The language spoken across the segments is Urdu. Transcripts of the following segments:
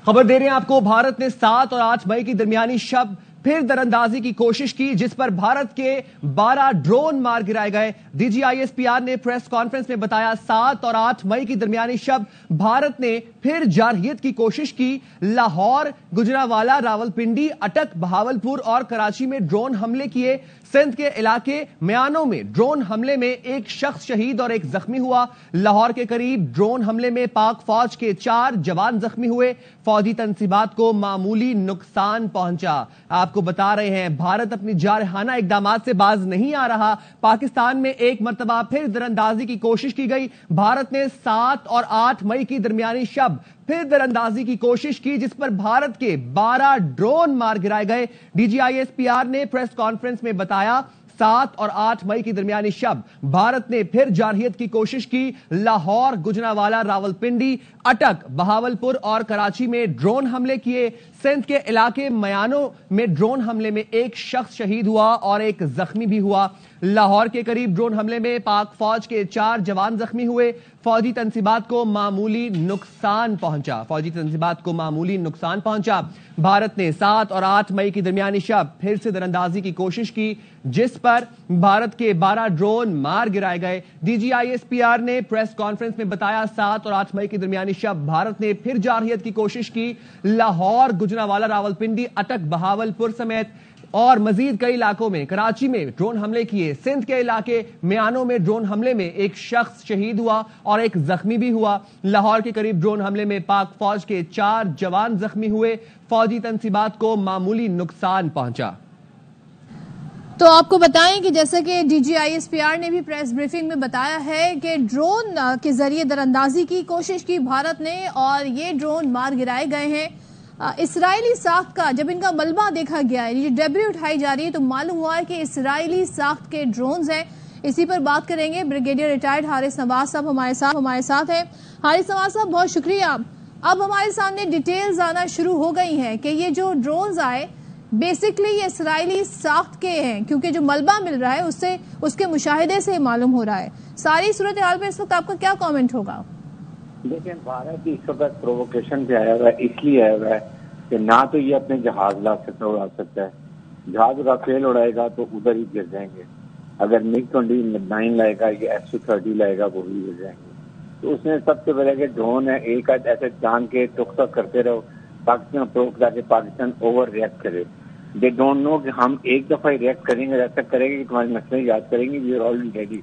خبر دے رہے ہیں آپ کو، بھارت نے 7 اور 8 مئی کی درمیانی شب پھر دراندازی کی کوشش کی، جس پر بھارت کے 12 ڈرون مار گرائے گئے۔ D G I S P R نے پریس کانفرنس میں بتایا 7 اور 8 مئی کی درمیانی شب بھارت نے پھر جارحیت کی کوشش کی۔ لاہور، گجرانوالہ، راولپنڈی، اٹک، بہاولپور اور کراچی میں ڈرون حملے کیے۔ سندھ کے علاقے میانوں میں ڈرون حملے میں ایک شخص شہید اور ایک زخمی ہوا۔ لاہور کے قریب ڈرون حملے میں پاک فوج کے 4 جوان زخمی ہوئے۔ فوجی تنصیبات کو معمولی نقصان پہنچا۔ آپ کو بتا رہے ہیں بھارت اپنی جارحانہ اقدامات سے باز نہیں آ رہا۔ پاکستان میں ایک مرتبہ پھر دراندازی کی کوشش کی گئی۔ بھارت نے 7 اور 8 مئی کی درمیانی شب پھر دراندازی کی کوشش کی، جس پر بھارت کے 12 ڈرون مار گرائے گئے۔ D G I S P R نے پریس کانفرنس میں بتایا 7 اور 8 مئی کی درمیانی شب بھارت نے پھر جارحیت کی کوشش کی۔ لاہور، گجرانوالہ، راولپنڈی، اٹک، بہاولپور اور کراچی میں ڈرون حملے کیے۔ سندھ کے علاقے میانوں میں ڈرون حملے میں ایک شخص شہید ہوا اور ایک زخمی بھی ہوا۔ لاہور کے قریب ڈرون حملے میں پاک فوج کے 4 جوان زخمی ہوئے۔ فوجی تنصیبات کو معمولی نقصان پہنچا۔ بھارت نے 7 اور 8 مئی کی درمیانی شب پھر سے دراندازی کی کوشش کی، جس پر بھارت کے 12 ڈرون مار گرائے گئے۔ D G I S P R نے پریس کانفرنس میں بتایا 7 اور 8 مئی کی درمیانی شب بھارت نے پھر جارحیت کی کوشش کی۔ لاہور، گجرانوالہ، راولپنڈی، اٹک، بہاولپور سمیت اور مزید کئی علاقوں میں کراچی میں ڈرون حملے کیے۔ سندھ کے علاقے میانوں میں ڈرون حملے میں ایک شخص شہید ہوا اور ایک زخمی بھی ہوا۔ لاہور کے قریب ڈرون حملے میں پاک فوج کے 4 جوان زخمی ہوئے۔ فوجی تنصیبات کو معمولی نقصان پہنچا۔ تو آپ کو بتائیں کہ جیسا کہ D G I S P R نے بھی پریس بریفنگ میں بتایا ہے کہ ڈرون کے ذریعے دراندازی کی کوشش کی بھارت نے اور یہ ڈرون مار گرائے گئے ہیں۔ اسرائیلی ساخت کا جب ان کا ملبہ دیکھا گیا ہے، یہ ڈیبری اٹھائی جا رہی ہے، تو معلوم ہوا ہے کہ اسرائیلی ساخت کے ڈرونز ہیں۔ اسی پر بات کریں گے، بریگیڈیئر ریٹائرڈ حارث نواز صاحب ہمارے ساتھ ہیں۔ حارث نواز صاحب بہت شکریہ۔ اب ہمارے سامنے ڈیٹیلز آنا شروع ہو گئی ہیں کہ یہ جو ڈرونز آئے بیسکلی یہ اسرائیلی ساخت کے ہیں، کیونکہ جو ملبہ مل رہا ہے اس کے مشاہدے سے معلوم ہو رہا ہے۔ ساری صورتحال پہ اس وقت آپ کا کیا کامنٹ ہوگا؟ دیکھیں، بھارت اس وقت پرووکیشن پہ آیا ہوا ہے، اس لیے آیا ہوا ہے کہ نہ تو یہ اپنے جہاز لا سکتا اڑا سکتا ہے، جہاز رافیل اڑائے گا تو ادھر ہی گر جائیں گے، اگر MiG 29 لائے گا یا Su-30 لائے گا وہ بھی گر جائیں گے۔ تو اس نے سب سے پہلے کہ ڈرون ہے ایک آدھ ایسے جان کے ٹکڑا کرتے رہو پاکستان پروک تاکہ پاکستان اوور ریئیکٹ کرے۔ دے ڈونٹ نو کہ ہم ایک دفعہ ہی ریئیکٹ کریں گے، ایسا کریں گے کہ تمہارے مسئلے یاد کریں گے، وی آر آلریڈی ریڈی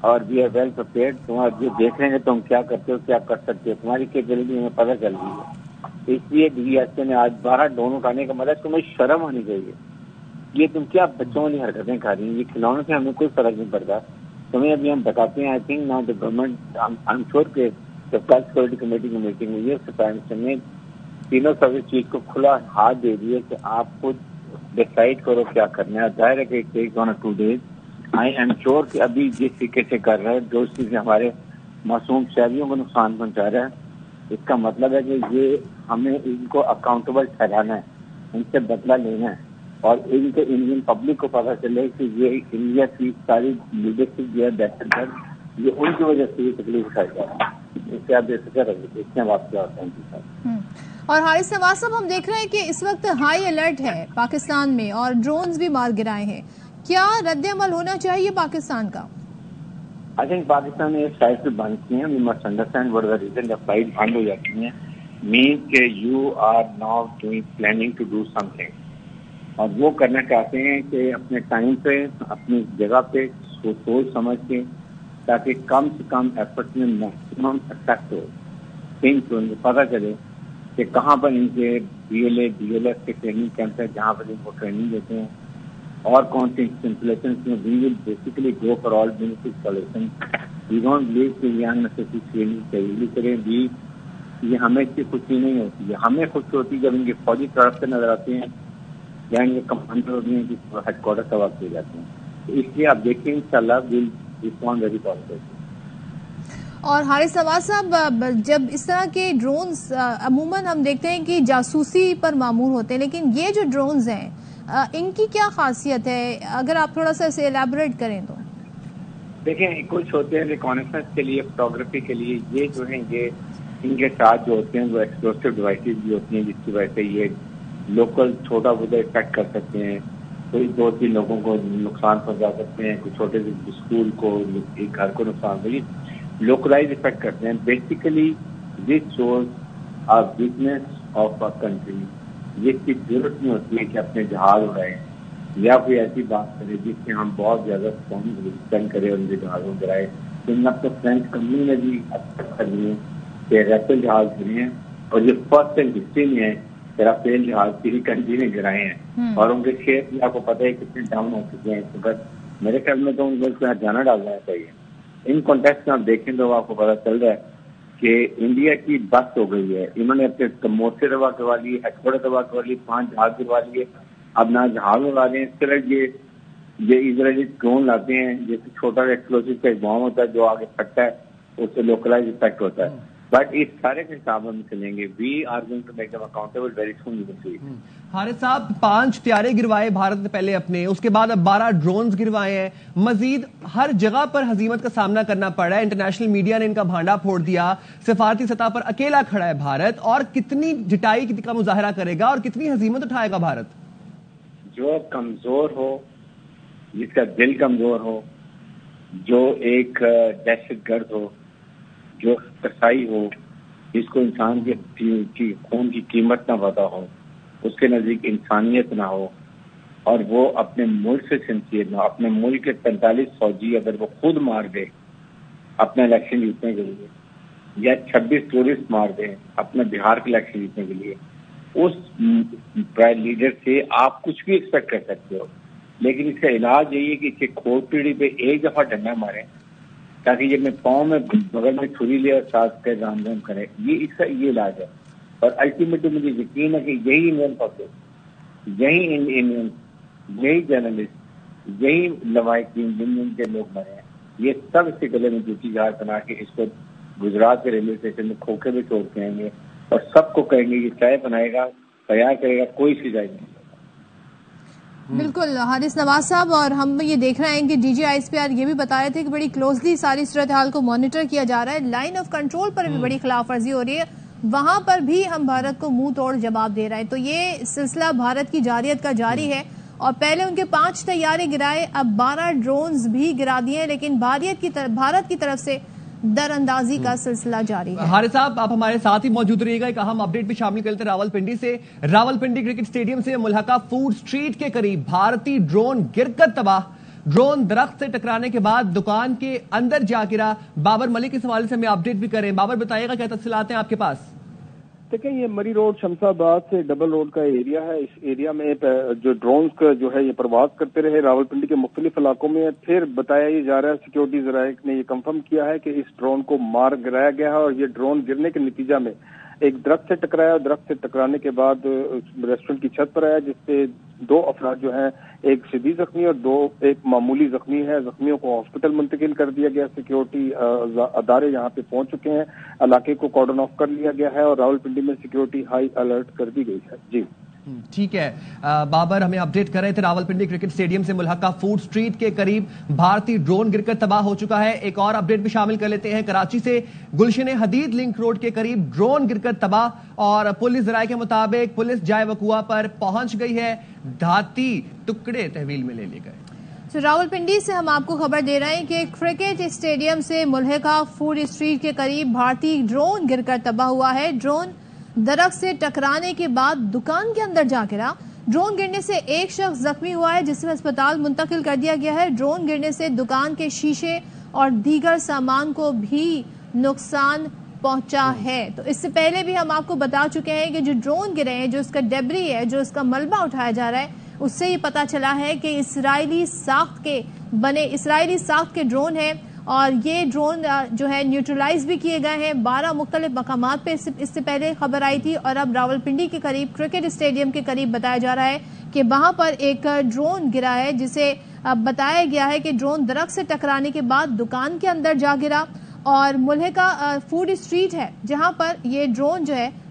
اور وی آر ویل پریپیئرڈ۔ تمہارا جو دیکھ رہے ہیں تم کیا کرتے ہو، کیا کر سکتے ہو، تمہاری کیپبلٹی ہمیں پتہ چل رہی ہے۔ اس لیے ڈی ایس نے آج 12 ڈرون اٹھانے کا مطلب تمہیں شرم آنی چاہیے۔ یہ تم کیا بچوں والی حرکتیں کر رہی ہیں، یہ کھلونوں سے ہمیں کوئی فرق نہیں پڑتا۔ تمہیں ابھی ہم بتاتے ہیں، I think now the government, I am sure کہ جب کل سیکورٹی کمیٹی کی میٹنگ ہوئی ہے، پرائم منسٹر نے تینوں سروس چیف کو کھلا ہاتھ دے دیے کہ آپ خود ڈیسائیڈ کرو کیا کرنا ہے۔ ظاہر ہے کہ it takes 1 or 2 days۔ I am sure کہ ابھی جس طریقے سے کر رہا ہے، جو چیزیں ہمارے معصوم شہریوں کو نقصان پہنچا رہا ہے، اس کا مطلب ہے کہ یہ ہمیں ان کو اکاؤنٹیبل ٹھہرانا ہے، ان سے بدلہ لینا ہے اور انڈین پبلک کو پتہ چلے کہ یہ انڈیا کی ساری لیڈرشپ جو ہے دہشت گرد، یہ ان کی وجہ سے یہ تکلیف اٹھائی جا رہی ہے۔ اس سے آپ دیکھ سکتے ہیں، دیکھتے ہیں آپ کیا ہوتا ہے ان کے ساتھ۔ اور حارث نواز صاحب ہم دیکھ رہے ہیں کہ اس وقت ہائی الرٹ ہے پاکستان میں اور ڈرونز بھی مار گرائے ہیں، کیا رد عمل ہونا چاہیے پاکستان کا؟ آئی تھنک پاکستان نے ایک فلائٹ بند کی ہیں، we must understand what is the reason جب فلائٹ بند ہو جاتی ہیں، مینس کہ you are now planning to do something, اور وہ کرنا چاہتے ہیں کہ اپنے ٹائم پہ اپنی جگہ پہ سوچ سمجھ کے، تاکہ کم سے کم ایفرٹ میں میکسیمم افیکٹ ہو، تھنک ان کو پتہ چلے کہ کہاں پر ان کے DLF کے ٹریننگ کیمپ ہے جہاں پر ان کو ٹریننگ دیتے ہیں، اور کون سی انسٹالیشنز میں we will basically go for all benefit installation. We don't believe کہ یہ اننیسیسری ٹریننگ چاہیے کریں بھی، یہ ہمیں اس کی خوشی نہیں ہوتی ہے، ہمیں خوشی ہوتی ہے جب ان کے فوجی طرف سے نظر آتے ہیں یا ان کے کمانڈر ہوتے ہیں کہ ہیڈ کوارٹر کا وقت ہو جاتے ہیں۔ تو اس لیے آپ دیکھیں انشاءاللہ ول ریسپونڈ ویری پازیٹیو۔ اور حارث نواز صاحب، جب اس طرح کے ڈرونز عموماً ہم دیکھتے ہیں کہ جاسوسی پر معمور ہوتے ہیں، لیکن یہ جو ڈرونز ہیں ان کی کیا خاصیت ہے، اگر آپ تھوڑا سا اسے ایلیبوریٹ کریں تو؟ دیکھیں، کچھ ہوتے ہیں ریکانیسنس کے لیے، فوٹوگرافی کے لیے، یہ جو ہیں یہ ان کے ساتھ جو ہوتے ہیں وہ ایکسپلوسیو ڈیوائسز بھی ہوتی ہیں، جس کی وجہ سے یہ لوکل چھوٹا بوٹا افیکٹ کر سکتے ہیں، کوئی 2-3 لوگوں کو نقصان پہنچا سکتے ہیں، کوئی چھوٹے سے اسکول کو، ایک گھر کو نقصان پہنچے، لوکلائز افیکٹ کرتے ہیں. Basically this shows weakness of country. یہ کی ضرورت نہیں ہوتی ہے کہ اپنے جہاز اڑائیں یا کوئی ایسی بات کرے جس سے ہم بہت زیادہ اسپینڈ کریں اور ان کے جہازوں گرائے. ان اب تو فرینچ کمپنی نے بھی اکثر کر لیے کہ ریفیل جہاز گرے ہیں، اور یہ فرسٹ ٹائم ہسٹری میں ہے کہ رافیل جہاز کسی کنٹری نے گرائے ہیں، اور ان کے شیئر بھی آپ کو پتہ ہے کتنے ڈاؤن ہو چکے ہیں. بس میرے خیال میں تو ان کو یہاں جانا ڈالنا چاہیے. ان کانٹیکس میں آپ دیکھیں تو آپ کو پتا چل رہا ہے کہ انڈیا کی بس ہو گئی ہے. انہوں نے اپنے مورچے دبا کروا لیے، ایکسپورٹ دبا کروا لیے، 5 جہاز کروا لیے. اب نہ جہاز اڑا رہے ہیں، اس طرح یہ اسرائیلی ڈرون لاتے ہیں جیسے چھوٹا ایکسپلوسیو کا ایک بام ہوتا ہے جو آگے پھٹتا ہے، اس سے لوکلائز افیکٹ ہوتا ہے. بٹ اس سارے کے حساب ہم چلیں گے. We are going to make them accountable very soon. You will see. Haris صاحب 5 طیارے گروائے بھارت نے پہلے اپنے، اس کے بعد اب 12 ڈرونز گروائے ہیں. مزید ہر جگہ پر ہزیمت کا سامنا کرنا پڑ رہا ہے. انٹرنیشنل میڈیا نے ان کا بھانڈا پھوڑ دیا. سفارتی سطح پر اکیلا کھڑا ہے بھارت. اور کتنی جٹائی کا مظاہرہ کرے گا اور کتنی ہزیمت اٹھائے گا بھارت؟ جو کمزور ہو، جس کا دل کمزور ہو، جو ایک دہشت گرد ہو، جو کسائی ہو، جس کو انسان کی خون کی قیمت نہ پتا ہو، اس کے نزدیک انسانیت نہ ہو، اور وہ اپنے ملک سے سنسیئر نہ ہو. اپنے ملک کے 45 فوجی اگر وہ خود مار دے اپنا الیکشن جیتنے کے لیے، یا 26 ٹورسٹ مار دیں اپنے بہار کے الیکشن جیتنے کے لیے، اس پرائم لیڈر سے آپ کچھ بھی ایکسپیکٹ کر سکتے ہو. لیکن اس کا علاج یہی ہے کہ اس کے کھوٹ پیڑھی پہ ایک دفعہ ڈنڈا ماریں تاکہ جب میں پاؤں میں بغل میں چھری لے اور ساتھ کے رام رام کرے. یہ اس کا یہ علاج ہے. اور الٹیمیٹلی مجھے یقین ہے کہ یہی انڈین پبلک، یہی انڈین، یہی جرنلسٹ، یہی لوائقین جن کے لوگ مرے ہیں، یہ سب اس کے گلے میں جوتی جہاز بنا کے اس کو گجرات کے ریلوے اسٹیشن میں کھوکھے میں چھوڑ کے آئیں گے اور سب کو کہیں گے یہ چائے بنائے گا، تیار کرے گا، کوئی سی جائے نہیں. بالکل حارث نواز صاحب، اور ہم یہ دیکھ رہے ہیں کہ DGISPR یہ بھی بتا رہے تھے کہ بڑی کلوزلی ساری صورتحال کو مانیٹر کیا جا رہا ہے. لائن آف کنٹرول پر بھی بڑی خلاف ورزی ہو رہی ہے، وہاں پر بھی ہم بھارت کو منہ توڑ جواب دے رہے ہیں. تو یہ سلسلہ بھارت کی جارحیت کا جاری ہے، اور پہلے ان کے 5 طیارے گرائے، اب 12 ڈرونز بھی گرا دیے، لیکن بھارت کی طرف سے در اندازی کا سلسلہ جاری ہے. حارث صاحب آپ ہمارے ساتھ ہی موجود رہیے گا. ایک اہم اپڈیٹ بھی شامل کرتے راولپنڈی سے. راولپنڈی کرکٹ اسٹیڈیم سے ملحقہ فوڈ اسٹریٹ کے قریب بھارتی ڈرون گر کر تباہ. ڈرون درخت سے ٹکرانے کے بعد دکان کے اندر جا گرا. بابر ملک اس حوالے سے ہمیں اپڈیٹ بھی کریں. بابر بتائیے گا کیا تفصیلات ہیں آپ کے پاس؟ دیکھیں یہ مری روڈ شمس آباد سے ڈبل روڈ کا ایریا ہے. اس ایریا میں جو ڈرونز کا جو ہے یہ پرواز کرتے رہے راولپنڈی کے مختلف علاقوں میں. پھر بتایا یہ جا رہا ہے، سیکورٹی ذرائع نے یہ کنفرم کیا ہے کہ اس ڈرون کو مار گرایا گیا ہے، اور یہ ڈرون گرنے کے نتیجہ میں ایک درخت سے ٹکرایا، اور درخت سے ٹکرانے کے بعد ریسٹورنٹ کی چھت پر آیا، جس سے 2 افراد جو ہیں، ایک شدید زخمی اور ایک معمولی زخمی ہے. زخمیوں کو ہاسپٹل منتقل کر دیا گیا. سیکورٹی ادارے یہاں پہ پہنچ چکے ہیں. علاقے کو کارڈن آف کر لیا گیا ہے اور راولپنڈی میں سیکورٹی ہائی الرٹ کر دی گئی ہے. جی ٹھیک ہے بابر، ہمیں اپڈیٹ کر رہے تھے. راولپنڈی کرکٹ اسٹیڈیم سے ملحقہ فوڈ اسٹریٹ کے قریب بھارتی ڈرون گر کر تباہ ہو چکا ہے. ایک اور اپڈیٹ بھی شامل کر لیتے ہیں. کراچی سے گلشن حدید لنک روڈ کے قریب ڈرون گر کر تباہ، اور پولیس ذرائع کے مطابق پولیس جائے وقوع پر پہنچ گئی ہے. دھاتی ٹکڑے تحویل میں لے لیے گئے. راولپنڈی سے ہم آپ کو خبر دے رہے ہیں کہ کرکٹ اسٹیڈیم سے ملحقہ فوڈ اسٹریٹ کے قریب بھارتی ڈرون گر کر تباہ ہوا ہے. ڈرون درخت سے ٹکرانے کے بعد دکان کے اندر جا گرا. ڈرون گرنے سے ایک شخص زخمی ہوا ہے جسے ہسپتال منتقل کر دیا گیا ہے. ڈرون گرنے سے دکان کے شیشے اور دیگر سامان کو بھی نقصان پہنچا ہے. تو اس سے پہلے بھی ہم آپ کو بتا چکے ہیں کہ جو ڈرون گرے ہیں، جو اس کا ڈیبری ہے، جو اس کا ملبہ اٹھایا جا رہا ہے، اس سے یہ پتا چلا ہے کہ اسرائیلی ساخت کے ڈرون ہیں، اور یہ ڈرون جو ہے نیوٹرلائز بھی کیے گئے ہیں. 12 مختلف مقامات پہ اس سے پہلے خبر آئی تھی، اور اب راولپنڈی کے قریب کرکٹ اسٹیڈیم کے قریب بتایا جا رہا ہے کہ وہاں پر ایک ڈرون گرا ہے، جسے بتایا گیا ہے کہ ڈرون درخت سے ٹکرانے کے بعد دکان کے اندر جا گرا. اور ملحقہ فوڈ اسٹریٹ ہے جہاں پر یہ ڈرون جو ہے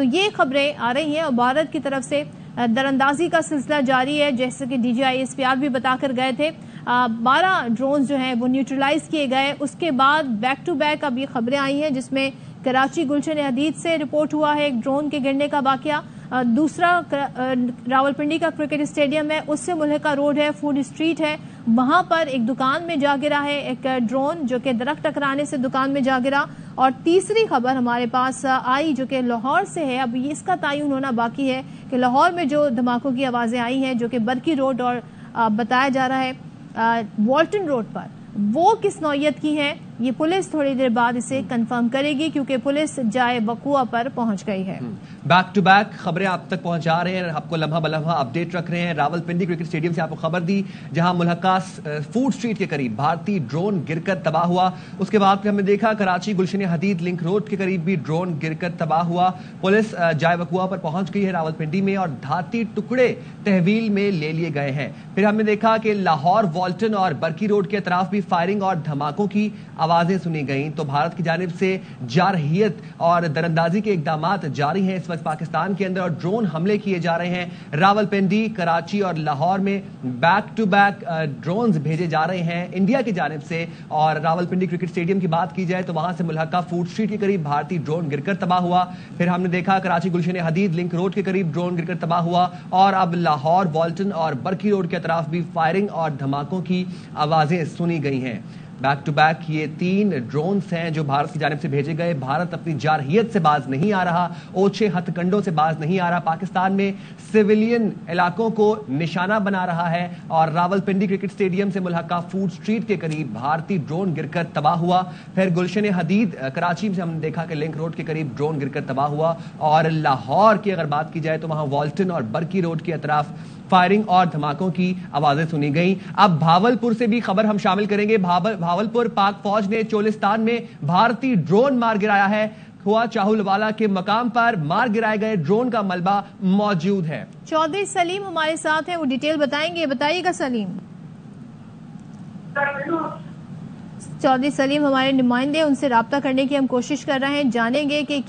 تو یہ خبریں آ رہی ہیں اور بھارت کی طرف سے دراندازی کا سلسلہ جاری ہے. جیسے کہ DGISPR بھی بتا کر گئے تھے 12 ڈرونز جو ہیں وہ نیوٹرلائز کیے گئے. اس کے بعد بیک ٹو بیک اب یہ خبریں آئی ہیں جس میں کراچی گلشن حدید سے رپورٹ ہوا ہے ایک ڈرون کے گرنے کا واقعہ. دوسرا راولپنڈی کا کرکٹ اسٹیڈیم ہے, اس سے ملحقہ روڈ ہے, فوڈ اسٹریٹ ہے, وہاں پر ایک دکان میں جا گرا ہے ایک ڈرون جو کہ درخت ٹکرانے سے دکان میں جا گرا. اور تیسری خبر ہمارے پاس آئی جو کہ لاہور سے ہے. اب اس کا تعین ہونا باقی ہے کہ لاہور میں جو دھماکوں کی آوازیں آئی ہیں جو کہ برکی روڈ اور بتایا جا رہا ہے والٹن روڈ پر, وہ کس نوعیت کی ہے یہ پولیس تھوڑی دیر بعد اسے کنفرم کرے گی کیونکہ پولیس جائے وقوع پر پہنچ گئی ہے. بیک ٹو بیک خبریں آپ تک پہنچا رہے ہیں, آپ کو لمحہ بلمحہ اپڈیٹ رکھ رہے ہیں. راولپنڈی کرکٹ اسٹیڈیم سے آپ کو خبر دی جہاں ملحقہ فوڈ اسٹریٹ کے قریب بھارتی ڈرون گر کر تباہ ہوا. اس کے بعد پھر ہم نے دیکھا کراچی گلشن حدید لنک روڈ کے قریب بھی ڈرون گر کر تباہ ہوا. پولیس جائے وقوع پر پہنچ گئی ہے راولپنڈی میں اور دھاتی ٹکڑے تحویل میں لے لیے گئے ہیں. پھر ہم نے دیکھا کہ لاہور والٹن اور برکی روڈ کے اطراف بھی فائرنگ اور دھماکوں کی آوازیں سنی گئیں. تو بھارت کی جانب سے جارحیت اور دراندازی کے اقدامات جاری ہیں اس وقت پاکستان کے اندر اور ڈرون حملے کیے جا رہے ہیں. راولپنڈی, کراچی اور لاہور میں بیک ٹو بیک ڈرونز بھیجے جا رہے ہیں انڈیا کی جانب سے. اور راولپنڈی کرکٹ اسٹیڈیم کی بات کی جائے تو وہاں سے ملحقہ فوڈ اسٹریٹ کے قریب بھارتی ڈرون گر کر تباہ ہوا. پھر ہم نے دیکھا کراچی گلشن حدید لنک روڈ کے قریب ڈرون گر کر تباہ ہوا. اور اب لاہور والٹن اور برکی روڈ کے اطراف بھی فائرنگ اور دھماکوں کی آوازیں سنی گئی ہیں. بیک ٹو بیک یہ 3 ڈرونز ہیں جو بھارت کی جانب سے بھیجے گئے. بھارت اپنی جارحیت سے باز نہیں آ رہا, اوچھے ہتھ کنڈوں سے باز نہیں آ رہا, پاکستان میں سویلین علاقوں کو نشانہ بنا رہا ہے. اور راولپنڈی کرکٹ اسٹیڈیم سے ملحقہ فوڈ اسٹریٹ کے قریب بھارتی ڈرون گر کر تباہ ہوا. پھر گلشن حدید کراچی سے ہم نے دیکھا کہ لنک روڈ کے قریب ڈرون گر کر تباہ ہوا. اور لاہور کی اگر بات کی جائے تو وہاں والٹن اور برکی روڈ کے اطراف فائرنگ اور دھماکوں کی آوازیں سنی گئیں. اب بھاولپور سے بھی خبر ہم شامل کریں گے. بھاولپور پاک فوج نے چولستان میں بھارتی ڈرون مار گرایا ہے. ہوا چاہل والا کے مقام پر مار گرائے گئے ڈرون کا ملبہ موجود ہے. چودھری سلیم ہمارے ساتھ ہیں, وہ ڈیٹیل بتائیں گے. بتائیے گا سلیم. چودھری سلیم ہمارے نمائندے, ان سے رابطہ کرنے کی ہم کوشش کر رہے ہیں, جانیں گے کہ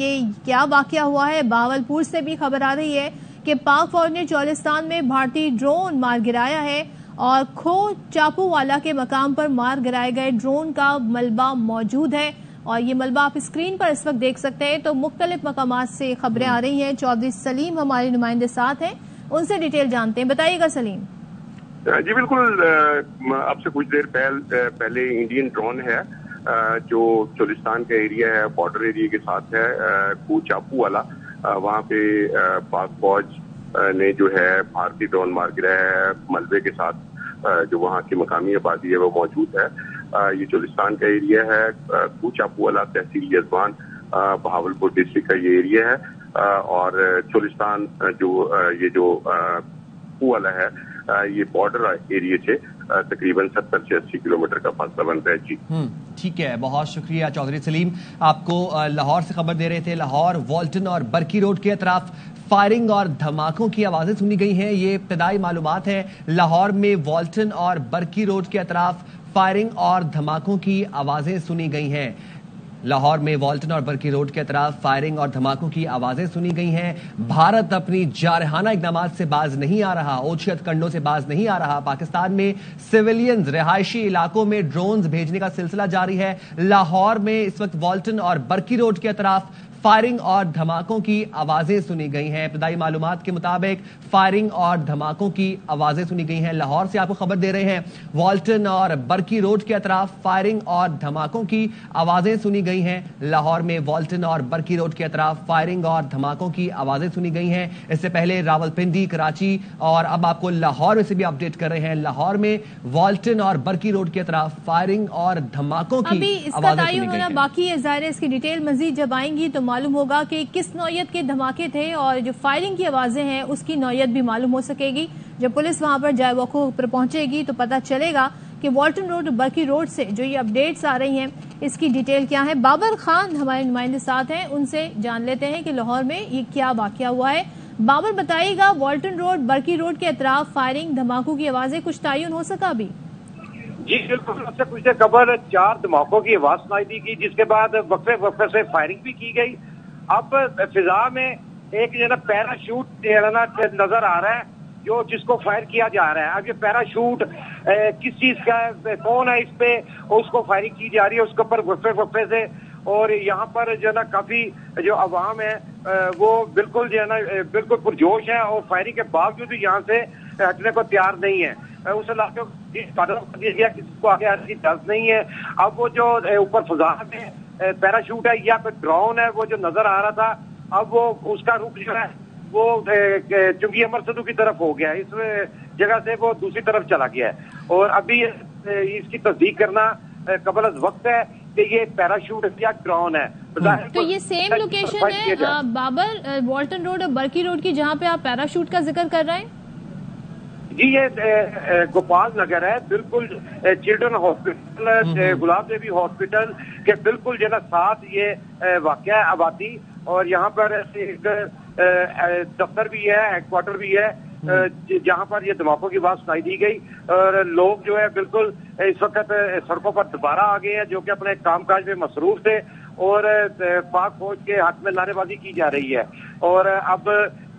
کیا واقعہ ہوا ہے. بھاولپور سے بھی خبر آ رہی ہے کہ پاک فوج نے چولستان میں بھارتی ڈرون مار گرایا ہے اور کھو چاپو والا کے مقام پر مار گرائے گئے ڈرون کا ملبہ موجود ہے. اور یہ ملبہ آپ اسکرین پر اس وقت دیکھ سکتے ہیں. تو مختلف مقامات سے خبریں آ رہی ہیں. چودھری سلیم ہمارے نمائندے ساتھ ہیں, ان سے ڈیٹیل جانتے ہیں. بتائیے گا سلیم. جی بالکل, اب سے کچھ دیر پہلے انڈین ڈرون ہے جو چولستان کا ایریا ہے, بارڈر ایریا کے ساتھ ہے, کھو چاپو والا, وہاں پہ پاک فوج نے جو ہے بھارتی ڈرون مار گرایا ہے ملبے کے ساتھ. جو وہاں کی مقامی آبادی ہے وہ موجود ہے. یہ چولستان کا ایریا ہے, کھو چاپو والا, تحصیل یزبان, بہاولپور ڈسٹرکٹ کا یہ ایریا ہے. اور چولستان جو کھو والا ہے یہ بارڈر ایریا سے تقریباً 70 سے 80 کلومیٹر کا فاصلہ بنتا ہے. جی ٹھیک ہے, بہت شکریہ چودھری سلیم. آپ کو لاہور سے خبر دے رہے تھے. لاہور والٹن اور برکی روڈ کے اطراف فائرنگ اور دھماکوں کی آوازیں سنی گئی ہیں. یہ ابتدائی معلومات ہے. لاہور میں والٹن اور برکی روڈ کے اطراف فائرنگ اور دھماکوں کی آوازیں سنی گئی ہیں. لاہور میں والٹن اور برکی روڈ کے اطراف فائرنگ اور دھماکوں کی آوازیں سنی گئی ہیں. بھارت اپنی جارحانہ اقدامات سے باز نہیں آ رہا, اوچھت کنڈوں سے باز نہیں آ رہا. پاکستان میں سویلینز رہائشی علاقوں میں ڈرونز بھیجنے کا سلسلہ جاری ہے. لاہور میں اس وقت والٹن اور برکی روڈ کے اطراف فائرنگ اور دھماکوں کی آوازیں سنی گئی ہیں. ابتدائی معلومات کے مطابق فائرنگ اور دھماکوں کی آوازیں سنی گئی ہیں. لاہور سے آپ کو خبر دے رہے ہیں والٹن اور برکی روڈ کے اطراف فائرنگ اور دھماکوں کی آوازیں سنی گئی ہیں. لاہور میں والٹن اور برکی روڈ کے اطراف فائرنگ اور دھماکوں کی آوازیں سنی گئی ہیں. اس سے پہلے راولپنڈی, کراچی اور اب آپ کو لاہور میں سے بھی اپڈیٹ کر رہے ہیں. لاہور میں والٹن اور برکی روڈ کے اطراف فائرنگ اور دھماکوں کی آوازیں سنی گئی ہیں. باقی ہے ظاہر ہے, اس کی ڈیٹیل مزید جب آئیں گی تو معلوم ہوگا کہ کس نوعیت کے دھماکے تھے اور جو فائرنگ کی آوازیں ہیں اس کی نوعیت بھی معلوم ہو سکے گی. جب پولیس وہاں پر جائے وقوع پر پہنچے گی تو پتہ چلے گا کہ والٹن روڈ اور برکی روڈ سے جو یہ اپڈیٹس آ رہی ہیں اس کی ڈیٹیل کیا ہے. بابر خان ہمارے نمائندے ساتھ ہیں, ان سے جان لیتے ہیں کہ لاہور میں یہ کیا واقعہ ہوا ہے. بابر بتائیے گا, والٹن روڈ برکی روڈ کے اطراف فائرنگ دھماکوں کی آوازیں کچھ تعین ہو سکا ابھی؟ جی بالکل, اب سے کچھ دیر قبل 4 دھماکوں کی آواز سنائی دی گئی جس کے بعد وقفے سے فائرنگ بھی کی گئی. اب فضا میں ایک جو ہے نا پیراشوٹ نظر آ رہا ہے جو جس کو فائر کیا جا رہا ہے. اب یہ پیراشوٹ کس چیز کا ہے, کون ہے اس پہ, اس کو فائرنگ کی جا رہی ہے اس کے اوپر وفے سے. اور یہاں پر جو ہے نا کافی جو عوام ہے وہ بالکل جو ہے نا بالکل پرجوش ہے اور فائرنگ کے باوجود بھی یہاں سے ہٹنے کو تیار نہیں ہے. اس علاقے کو کر دیا گیا, کسی کو آگے آنے کی اجازت نہیں ہے. اب وہ جو اوپر فضا میں پیراشوٹ ہے یا پھر ڈرون ہے وہ جو نظر آ رہا تھا, اب وہ اس کا رخ جو ہے وہ چنگی امر صدو کی طرف ہو گیا, اس جگہ سے وہ دوسری طرف چلا گیا ہے. اور ابھی اس کی تصدیق کرنا قبل از وقت ہے کہ یہ پیراشوٹ یا ڈرون ہے. تو یہ سیم لوکیشن ہے بابر, والٹن روڈ اور برکی روڈ کی, جہاں پہ آپ پیراشوٹ کا ذکر کر رہے ہیں؟ جی یہ گوپال نگر ہے, بالکل چلڈرن ہاسپٹل, گلاب دیوی ہاسپٹل کے بالکل جو ہے نا ساتھ یہ واقع ہے آبادی. اور یہاں پر ایک دفتر بھی ہے, ہیڈ کوارٹر بھی ہے, جہاں پر یہ دھماکوں کی بات سنائی دی گئی. اور لوگ جو ہے بالکل اس وقت سڑکوں پر دوبارہ آ گئے ہیں جو کہ اپنے کام کاج میں مصروف تھے, اور پاک فوج کے حق میں نعرے بازی کی جا رہی ہے. اور اب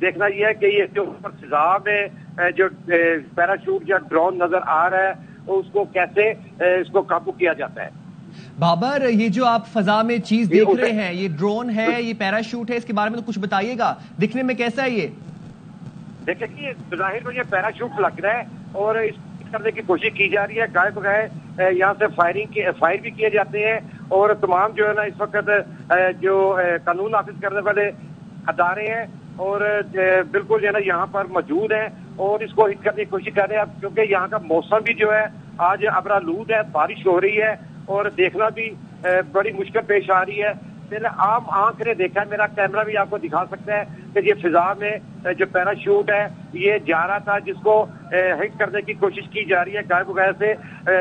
دیکھنا یہ ہے کہ یہ جو فضا میں جو پیراشوٹ یا ڈرون نظر آ رہا ہے اس کو کیسے اس کو قابو کیا جاتا ہے. بابر, یہ جو آپ فضا میں چیز دیکھ رہے ہیں, یہ ڈرون ہے, یہ پیراشوٹ ہے, اس کے بارے میں تو کچھ بتائیے گا, دکھنے میں کیسا ہے یہ؟ دیکھیں کہ ظاہر میں یہ پیراشوٹ لگ رہا ہے اور اس کرنے کی کوشش کی جا رہی ہے. گائے بگائے یہاں سے فائر بھی کیے جاتے ہیں, اور تمام جو ہے نا اس وقت جو قانون نافذ کرنے والے ادارے ہیں اور بالکل جو ہے نا یہاں پر موجود ہیں اور اس کو ہٹ کرنے کی کوشش کر رہے ہیں. کیونکہ یہاں کا موسم بھی جو ہے آج ابرآلود ہے, بارش ہو رہی ہے اور دیکھنا بھی بڑی مشکل پیش آ رہی ہے. میں نے عام آنکھ نے دیکھا ہے, میرا کیمرہ بھی آپ کو دکھا سکتا ہے کہ یہ فضا میں جو پیراشوٹ ہے یہ جا رہا تھا جس کو ہٹ کرنے کی کوشش کی جا رہی ہے گائے بغیر سے,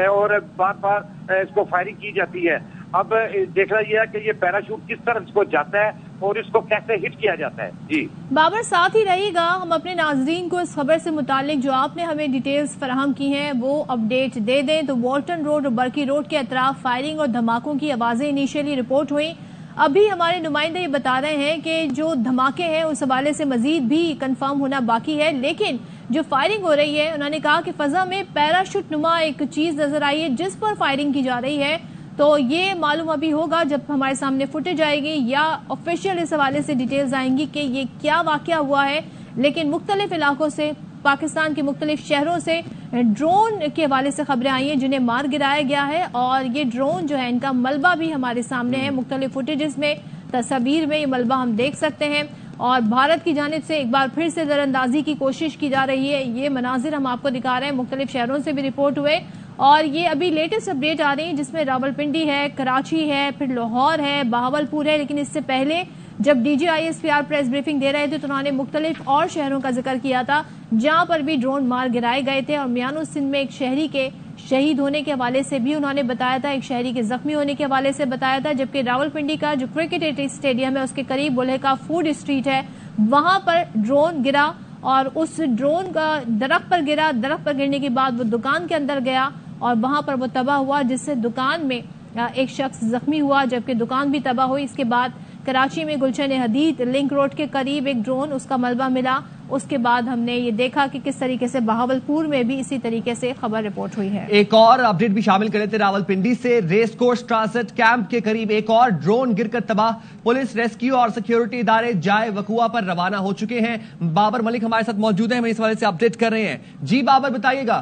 اور بار بار اس کو فائرنگ کی جاتی ہے. اب دیکھنا یہ ہے کہ یہ پیراشوٹ کس طرح اس کو جاتا ہے اور اس کو کیسے ہٹ کیا جاتا ہے. جی بابر, ساتھ ہی رہیے گا, ہم اپنے ناظرین کو اس خبر سے متعلق جو آپ نے ہمیں ڈیٹیلز فراہم کی ہیں وہ اپڈیٹ دے دیں. تو والٹن روڈ اور برکی روڈ کے اطراف فائرنگ اور دھماکوں کی آوازیں انیشیلی رپورٹ ہوئیں. ابھی ہمارے نمائندے یہ بتا رہے ہیں کہ جو دھماکے ہیں اس حوالے سے مزید بھی کنفرم ہونا باقی ہے, لیکن جو فائرنگ ہو رہی ہے انہوں نے کہا کہ فضا میں پیراشوٹ نما ایک چیز نظر آئی ہے جس پر فائرنگ کی جا رہی ہے. تو یہ معلوم ابھی ہوگا جب ہمارے سامنے فوٹیج آئے گی یا آفیشیل اس حوالے سے ڈیٹیلز آئیں گی کہ یہ کیا واقعہ ہوا ہے. لیکن مختلف علاقوں سے, پاکستان کے مختلف شہروں سے ڈرون کے حوالے سے خبریں آئی ہیں جنہیں مار گرایا گیا ہے, اور یہ ڈرون جو ہے ان کا ملبہ بھی ہمارے سامنے ہے. مختلف فوٹیجز میں, تصاویر میں یہ ملبہ ہم دیکھ سکتے ہیں, اور بھارت کی جانب سے ایک بار پھر سے در اندازی کی کوشش کی جا رہی ہے. یہ مناظر ہم آپ کو دکھا رہے ہیں, مختلف شہروں سے بھی رپورٹ ہوئے, اور یہ ابھی لیٹسٹ اپڈیٹ آ رہی ہے جس میں راولپنڈی ہے, کراچی ہے, پھر لاہور ہے, بہاولپور ہے. لیکن اس سے پہلے جب D G I S P R press briefing دے رہے تھے تو انہوں نے مختلف اور شہروں کا ذکر کیا تھا جہاں پر بھی ڈرون مار گرائے گئے تھے, اور میانو سندھ میں ایک شہری کے شہید ہونے کے حوالے سے بھی انہوں نے بتایا تھا, ایک شہری کے زخمی ہونے کے حوالے سے بتایا تھا. جبکہ راولپنڈی کا جو کرکٹ اسٹیڈیم ہے اس کے قریب بولے کا فوڈ اسٹریٹ ہے, وہاں پر ڈرون گرا, اور اس ڈرون کا درخت پر گرا. درخت پر گرنے کے بعد وہ دکان کے اندر گیا اور وہاں پر وہ تباہ ہوا, جس سے دکان میں ایک شخص زخمی ہوا جبکہ دکان بھی تباہ ہوئی. اس کے بعد کراچی میں گلشن حدید لنک روڈ کے قریب ایک ڈرون, اس کا ملبہ ملا. اس کے بعد ہم نے یہ دیکھا کہ کس طریقے سے بہاولپور میں بھی اسی طریقے سے خبر رپورٹ ہوئی ہے. ایک اور اپڈیٹ بھی شامل کر لیتے, راولپنڈی سے ریس کورس ٹرانزٹ کیمپ کے قریب ایک اور ڈرون گر کر تباہ. پولیس, ریسکیو اور سیکیورٹی ادارے جائے وقوع پر روانہ ہو چکے ہیں. بابر ملک ہمارے ساتھ موجود ہیں, ہمیں اس حوالے سے اپڈیٹ کر رہے ہیں. جی بابر بتائیے گا.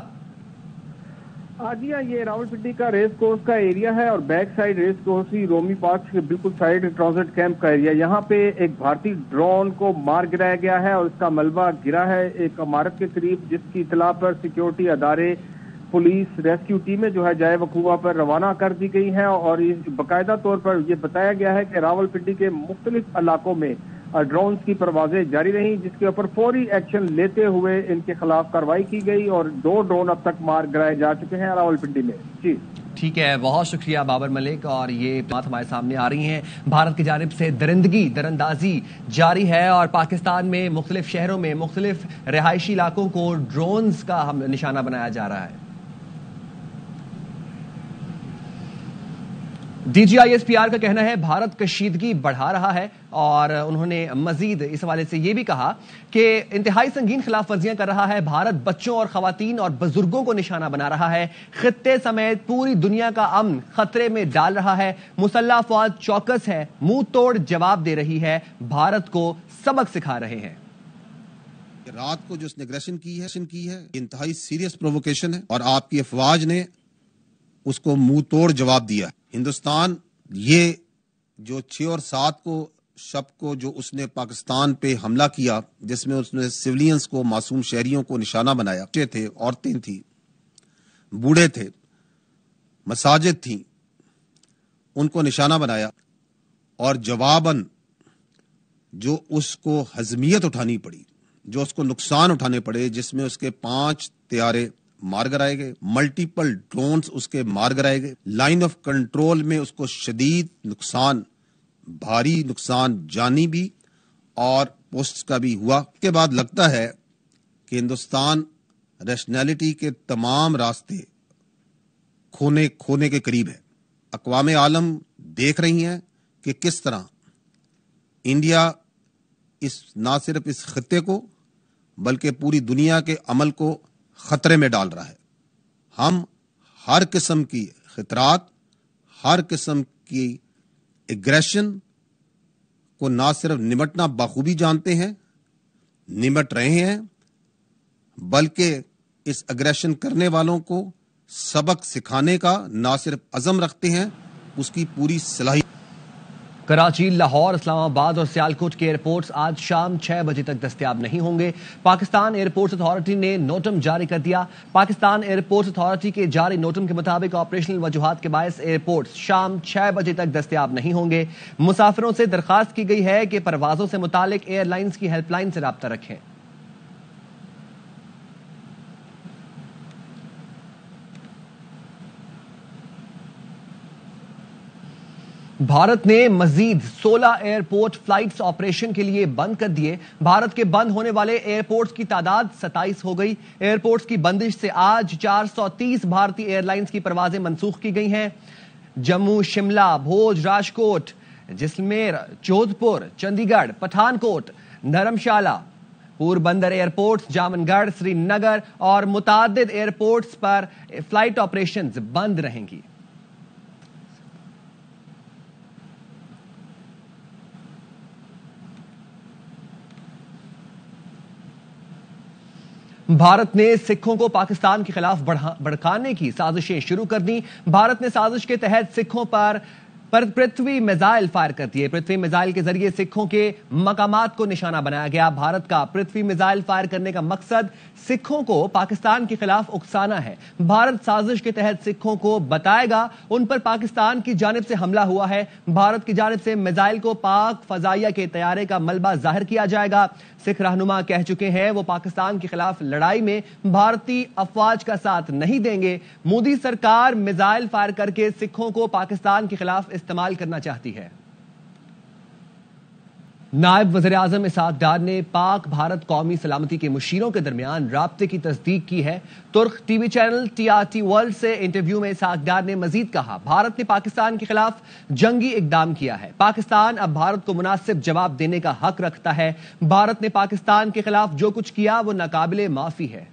جی ہاں, یہ راولپنڈی کا ریس کورس کا ایریا ہے اور بیک سائڈ ریس کورس ہی رومی پارک کے بالکل سائڈ ٹرانزٹ کیمپ کا ایریا. یہاں پہ ایک بھارتی ڈرون کو مار گرایا گیا ہے اور اس کا ملبہ گرا ہے ایک عمارت کے قریب, جس کی اطلاع پر سیکیورٹی ادارے, پولیس, ریسکیو ٹیمیں جو ہے جائے وقوع پر روانہ کر دی گئی ہیں. اور باقاعدہ طور پر یہ بتایا گیا ہے کہ راولپنڈی کے مختلف علاقوں میں ڈرونز کی پروازیں جاری رہیں, جس کے اوپر فوری ایکشن لیتے ہوئے ان کے خلاف کارروائی کی گئی اور 2 ڈرون اب تک مار گرائے جا چکے ہیں راولپنڈی میں. جی ٹھیک ہے, بہت شکریہ بابر ملک. اور یہ بات ہمارے سامنے آ رہی ہیں, بھارت کی جانب سے دراندازی جاری ہے اور پاکستان میں مختلف شہروں میں مختلف رہائشی علاقوں کو ڈرونز کا نشانہ بنایا جا رہا ہے. D G I S P R کا کہنا ہے بھارت کشیدگی بڑھا رہا ہے، اور انہوں نے مزید اس حوالے سے یہ بھی کہا کہ انتہائی سنگین خلاف ورزیاں کر رہا ہے، بھارت بچوں اور خواتین اور بزرگوں کو نشانہ بنا رہا ہے، خطے سمیت پوری دنیا کا امن خطرے میں ڈال رہا ہے، مسلح افواج چوکس ہے، منہ توڑ جواب دے رہی ہے، بھارت کو سبق سکھا رہے ہیں۔ رات کو جو اس نے اگریشن کی ہے انتہائی سیریس پرووکیشن ہے، اور آپ کی افواج نے اس کو منہ توڑ جواب دیا۔ ہندوستان یہ جو 6 اور 7 کو شب کو جو اس نے پاکستان پہ حملہ کیا، جس میں اس نے سیولینز کو، معصوم شہریوں کو نشانہ بنایا، بچے تھے، عورتیں تھیں، بوڑھے تھے، مساجد تھیں، ان کو نشانہ بنایا، اور جواباً جو اس کو ہضمیت اٹھانی پڑی، جو اس کو نقصان اٹھانے پڑے، جس میں اس کے 5 طیارے مار گرائے گئے، ملٹیپل ڈرونز اس کے مار گرائے گئے، لائن آف کنٹرول میں اس کو شدید نقصان، بھاری نقصان جانی بھی اور پوسٹ کا بھی ہوا۔ اس کے بعد لگتا ہے کہ ہندوستان ریشنلٹی کے تمام راستے کھونے کے قریب ہے۔ اقوام عالم دیکھ رہی ہیں کہ کس طرح انڈیا نہ صرف اس خطے کو بلکہ پوری دنیا کے امن کو خطرے میں ڈال رہا ہے۔ ہم ہر قسم کی خطرات، ہر قسم کی ایگریشن کو نہ صرف نمٹنا بخوبی جانتے ہیں، نمٹ رہے ہیں، بلکہ اس ایگریشن کرنے والوں کو سبق سکھانے کا نہ صرف عزم رکھتے ہیں، اس کی پوری صلاحیت۔ کراچی، لاہور، اسلام آباد اور سیالکوٹ کے ایئرپورٹس آج شام 6 بجے تک دستیاب نہیں ہوں گے۔ پاکستان ایئرپورٹس اتھارٹی نے نوٹم جاری کر دیا۔ پاکستان ایئرپورٹس اتھارٹی کے جاری نوٹم کے مطابق آپریشنل وجوہات کے باعث ایئرپورٹس شام 6 بجے تک دستیاب نہیں ہوں گے۔ مسافروں سے درخواست کی گئی ہے کہ پروازوں سے متعلق ایئر لائنز کی ہیلپ لائن سے رابطہ رکھیں۔ بھارت نے مزید 16 ایئرپورٹ فلائٹس آپریشن کے لیے بند کر دیے۔ بھارت کے بند ہونے والے ایئرپورٹس کی تعداد 27 ہو گئی۔ ایئرپورٹس کی بندش سے آج 430 بھارتی ایئر لائنز کی پروازیں منسوخ کی گئی ہیں۔ جموں، شملہ، بھوج، راجکوٹ، جیسلمیر، جودھ پور، چندی گڑھ، پٹھان کوٹ، دھرمشالہ، پوربندر ایئرپورٹس، جامن گڑھ، سری نگر اور متعدد ایئرپورٹس پر فلائٹ آپریشنز بند رہیں گی۔ بھارت نے سکھوں کو پاکستان کے خلاف بھڑکانے کی سازشیں شروع کر دیں۔ بھارت نے سازش کے تحت سکھوں پر پرتھوی میزائل فائر کر دیے۔ پرتھوی میزائل کے ذریعے سکھوں کے مقامات کو نشانہ بنایا گیا۔ بھارت کا پرتھوی میزائل فائر کرنے کا مقصد سکھوں کو پاکستان کے خلاف اکسانا ہے۔ بھارت سازش کے تحت سکھوں کو بتائے گا ان پر پاکستان کی جانب سے حملہ ہوا ہے۔ بھارت کی جانب سے میزائل کو پاک فضائیہ کے طیارے کا ملبہ ظاہر کیا جائے گا۔ سکھ رہنما کہہ چکے ہیں وہ پاکستان کے خلاف لڑائی میں بھارتی افواج کا ساتھ نہیں دیں گے۔ مودی سرکار میزائل فائر کر کے سکھوں کو پاکستان کے خلاف استعمال کرنا چاہتی ہے۔ نائب وزیر اعظم اسحاق ڈار نے پاک بھارت قومی سلامتی کے مشیروں کے درمیان رابطے کی تصدیق کی ہے۔ ترک T V channel TRT world سے انٹرویو میں اسحاق ڈار نے مزید کہا بھارت نے پاکستان کے خلاف جنگی اقدام کیا ہے۔ پاکستان اب بھارت کو مناسب جواب دینے کا حق رکھتا ہے۔ بھارت نے پاکستان کے خلاف جو کچھ کیا وہ ناقابل معافی ہے۔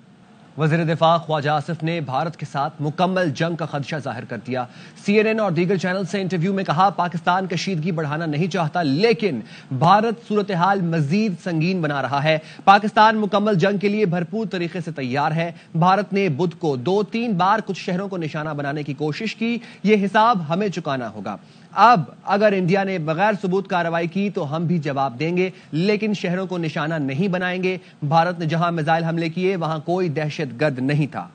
وزیر دفاع خواجہ آصف نے بھارت کے ساتھ مکمل جنگ کا خدشہ ظاہر کر دیا۔ CNN اور دیگر چینل سے انٹرویو میں کہا پاکستان کشیدگی بڑھانا نہیں چاہتا، لیکن بھارت صورتحال مزید سنگین بنا رہا ہے۔ پاکستان مکمل جنگ کے لیے بھرپور طریقے سے تیار ہے۔ بھارت نے بدھ کو 2-3 بار کچھ شہروں کو نشانہ بنانے کی کوشش کی، یہ حساب ہمیں چکانا ہوگا۔ اب اگر انڈیا نے بغیر ثبوت کارروائی کی تو ہم بھی جواب دیں گے، لیکن شہروں کو نشانہ نہیں بنائیں گے۔ بھارت نے جہاں میزائل حملے کیے وہاں کوئی دہشت گرد نہیں تھا۔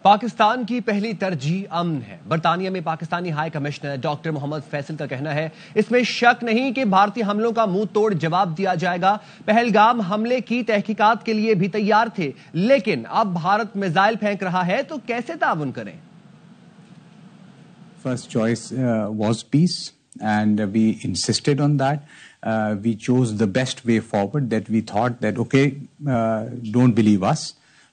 پاکستان کی پہلی ترجیح امن ہے۔ برطانیہ میں پاکستانی ہائی کمشنر ڈاکٹر محمد فیصل کا کہنا ہے اس میں شک نہیں کہ بھارتی حملوں کا منہ توڑ جواب دیا جائے گا۔ پہلگام حملے کی تحقیقات کے لیے بھی تیار تھے، لیکن اب بھارت میزائل پھینک رہا ہے تو کیسے تعاون کریں؟ First choice was peace, and we insisted on that. We chose the best way forward, that we thought that, okay, don't believe us.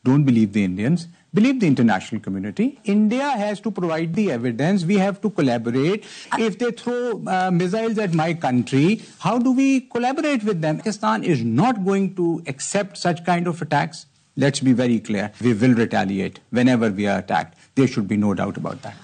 Don't believe the Indians. Believe the international community. India has to provide the evidence. We have to collaborate. If they throw missiles at my country, how do we collaborate with them? Pakistan is not going to accept such kind of attacks. Let's be very clear. We will retaliate whenever we are attacked. There should be no doubt about that.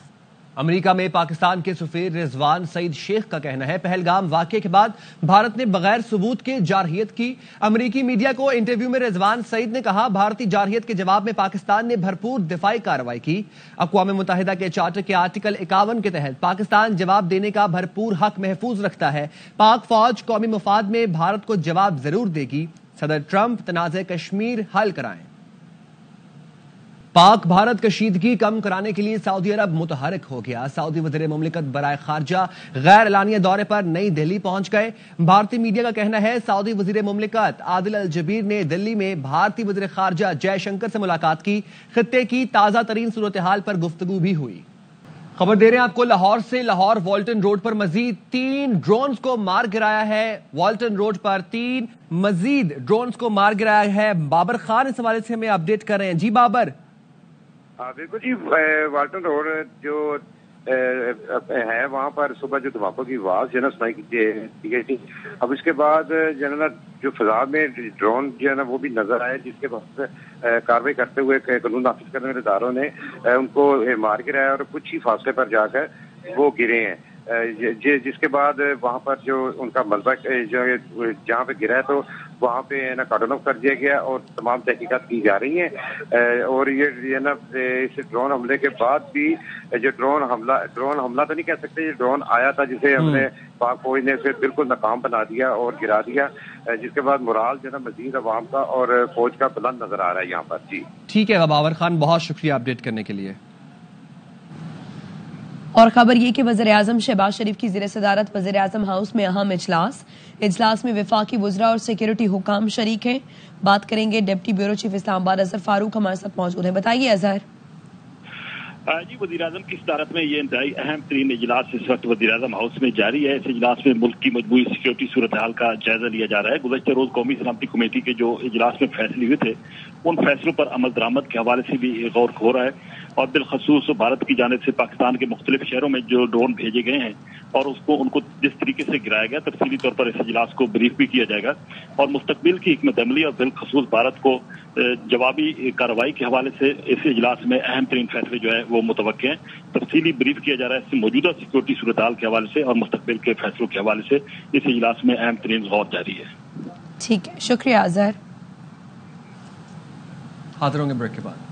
امریکہ میں پاکستان کے سفیر رضوان سعید شیخ کا کہنا ہے پہلگام واقعے کے بعد بھارت نے بغیر ثبوت کے جارحیت کی. امریکی میڈیا کو انٹرویو میں رضوان سعید نے کہا بھارتی جارحیت کے جواب میں پاکستان نے بھرپور دفاعی کارروائی کی. اقوام متحدہ کے چارٹر کے آرٹیکل 51 کے تحت پاکستان جواب دینے کا بھرپور حق محفوظ رکھتا ہے. پاک فوج قومی مفاد میں بھارت کو جواب ضرور دے گی. صدر ٹرمپ تنازع کشمیر حل کرائیں. پاک بھارت کشیدگی کم کرانے کے لیے سعودی عرب متحرک ہو گیا. سعودی وزیر مملکت برائے خارجہ غیر اعلانیہ دورے پر نئی دہلی پہنچ گئے. بھارتی میڈیا کا کہنا ہے سعودی وزیر مملکت عادل الجبیر نے دلی میں بھارتی وزیر خارجہ جے شنکر سے ملاقات کی. خطے کی تازہ ترین صورتحال پر گفتگو بھی ہوئی. خبر دے رہے ہیں آپ کو لاہور سے. لاہور والٹن روڈ پر مزید 3 ڈرونز کو مار گرایا ہے. والٹن روڈ پر 3 مزید ڈرونز کو مار گرایا ہے. بابر خان اس حوالے سے ہمیں اپڈیٹ کر رہے ہیں. جی بابر. بالکل جی، والٹن روڈ جو ہے وہاں پر صبح جو دھماکوں کی آواز جو ہے نا سنائی دی گئی تھی. اب اس کے بعد جو ہے نا جو فضا میں ڈرون جو ہے نا وہ بھی نظر آئے، جس کے بعد کاروائی کرتے ہوئے قانون نافذ کرنے والے اداروں نے ان کو مار گرایا اور کچھ ہی فاصلے پر جا کر وہ گرے ہیں. جس کے بعد وہاں پر جو ان کا ملبہ جو جہاں پہ گرا ہے تو وہاں پہ نا کارڈن آف کر دیا گیا اور تمام تحقیقات کی جا رہی ہیں. اور یہ نا اس ڈرون حملے کے بعد بھی جو ڈرون حملہ تو نہیں کہہ سکتے، یہ ڈرون آیا تھا جسے ہم نے پاک فوج نے پھر بالکل ناکام بنا دیا اور گرا دیا، جس کے بعد مرال جو ہے نا مزید عوام کا اور فوج کا بلند نظر آ رہا ہے یہاں پر. جی ٹھیک ہے بابر خان، بہت شکریہ اپڈیٹ کرنے کے لیے. اور خبر یہ کہ وزیر اعظم شہباز شریف کی زیر صدارت وزیر اعظم ہاؤس میں اہم اجلاس میں وفاقی وزراء اور سیکیورٹی حکام شریک ہیں. بات کریں گے ڈپٹی بیورو چیف اسلام آباد اظہر فاروق ہمارے ساتھ موجود ہیں. بتائیے اظہر. جی، وزیر اعظم کی صدارت میں یہ انتہائی اہم ترین اجلاس اس وقت وزیر اعظم ہاؤس میں جاری ہے. اس اجلاس میں ملک کی مجموعی سیکیورٹی صورتحال کا جائزہ لیا جا رہا ہے. گزشتہ روز قومی سلامتی کمیٹی کے جو اجلاس میں فیصلے ہوئے تھے ان فیصلوں پر عمل درآمد کے حوالے سے بھی غور ہو رہا ہے. اور بالخصوص بھارت کی جانب سے پاکستان کے مختلف شہروں میں جو ڈرون بھیجے گئے ہیں اور ان کو جس طریقے سے گرایا گیا تفصیلی طور پر اس اجلاس کو بریف بھی کیا جائے گا. اور مستقبل کی حکمت عملی اور بالخصوص بھارت کو جوابی کارروائی کے حوالے سے اس اجلاس میں اہم ترین فیصلے جو ہے وہ متوقع ہیں. تفصیلی بریف کیا جا رہا ہے اس سے موجودہ سیکورٹی صورتحال کے حوالے سے اور مستقبل کے فیصلوں کے حوالے سے اس اجلاس میں اہم ترین غور جاری ہے. ٹھیک ہے، شکریہ اظہر. حاضر ہوں گے بریک کے بعد.